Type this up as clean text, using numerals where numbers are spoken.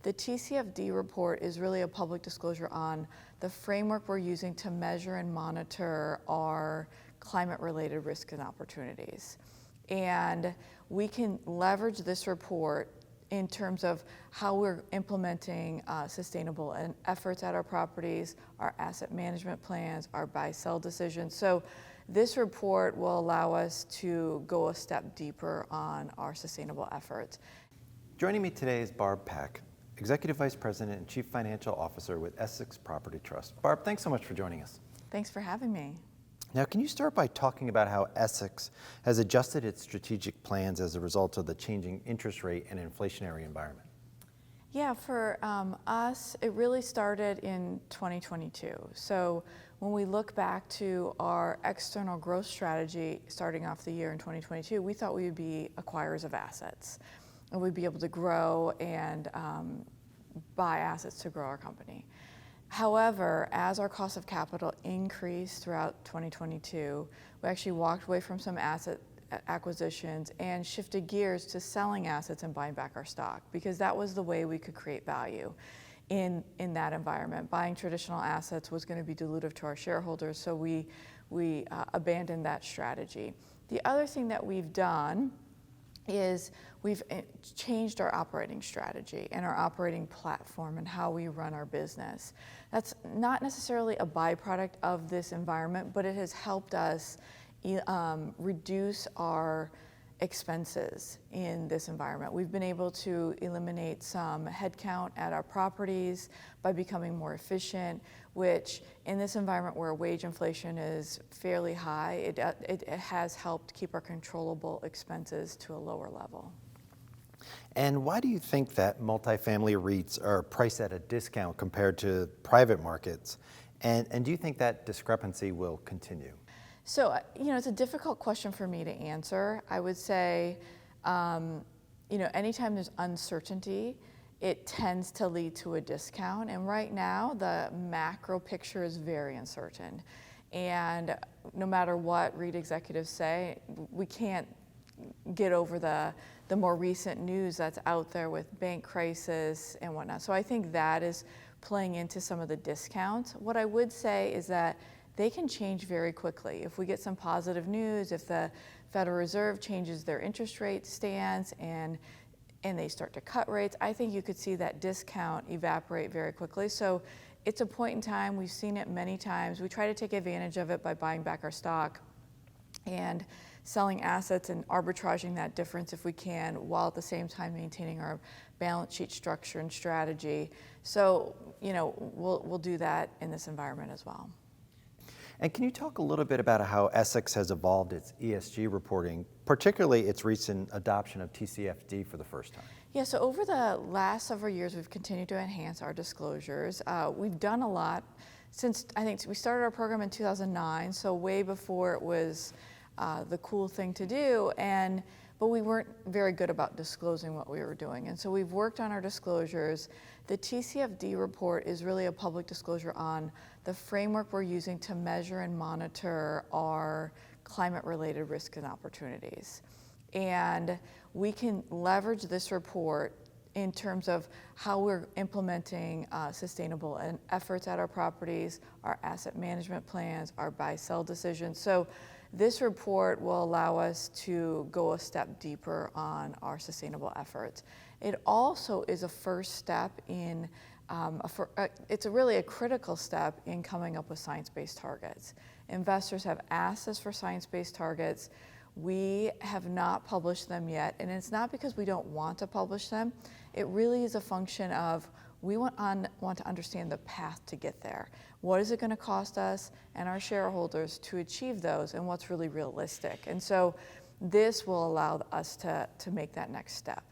The TCFD report is really a public disclosure on the framework we're using to measure and monitor our climate-related risks and opportunities. And we can leverage this report in terms of how we're implementing sustainable efforts at our properties, our asset management plans, our buy-sell decisions. So this report will allow us to go a step deeper on our sustainable efforts. Joining me today is Barb Pak, Executive Vice President and Chief Financial Officer with Essex Property Trust. Barb, thanks so much for joining us. Thanks for having me. Now, can you start by talking about how Essex has adjusted its strategic plans as a result of the changing interest rate and inflationary environment? Yeah, for us, it really started in 2022. So when we look back to our external growth strategy starting off the year in 2022, we thought we would be acquirers of assets. And we'd be able to grow and buy assets to grow our company. However, as our cost of capital increased throughout 2022, we actually walked away from some asset acquisitions and shifted gears to selling assets and buying back our stock, because that was the way we could create value in that environment. Buying traditional assets was going to be dilutive to our shareholders, so we abandoned that strategy. The other thing that we've done is we've changed our operating strategy and our operating platform and how we run our business. That's not necessarily a byproduct of this environment, but it has helped us reduce our expenses in this environment. We've been able to eliminate some headcount at our properties by becoming more efficient, which in this environment where wage inflation is fairly high, it has helped keep our controllable expenses to a lower level. And why do you think that multifamily REITs are priced at a discount compared to private markets? And do you think that discrepancy will continue? So, it's a difficult question for me to answer. I would say, anytime there's uncertainty, it tends to lead to a discount. And right now, the macro picture is very uncertain. And no matter what REIT executives say, we can't get over the more recent news that's out there with bank crisis and whatnot. So I think that is playing into some of the discounts. What I would say is that they can change very quickly. If we get some positive news, if the Federal Reserve changes their interest rate stance and they start to cut rates, I think you could see that discount evaporate very quickly. So it's a point in time, we've seen it many times. We try to take advantage of it by buying back our stock and selling assets and arbitraging that difference if we can, while at the same time maintaining our balance sheet structure and strategy. So, we'll do that in this environment as well. And can you talk a little bit about how Essex has evolved its ESG reporting, particularly its recent adoption of TCFD for the first time? Yeah, so over the last several years, we've continued to enhance our disclosures. We've done a lot since, I think we started our program in 2009, so way before it was the cool thing to do, but we weren't very good about disclosing what we were doing. And so we've worked on our disclosures. The TCFD report is really a public disclosure on the framework we're using to measure and monitor our climate-related risks and opportunities. And we can leverage this report in terms of how we're implementing sustainable efforts at our properties, our asset management plans, our buy-sell decisions. So this report will allow us to go a step deeper on our sustainable efforts. It also is a first step in, it's really a critical step in coming up with science-based targets. Investors have asked us for science-based targets. We have not published them yet, and it's not because we don't want to publish them. It really is a function of we want to understand the path to get there. What is it going to cost us and our shareholders to achieve those, and what's really realistic? And so this will allow us to make that next step.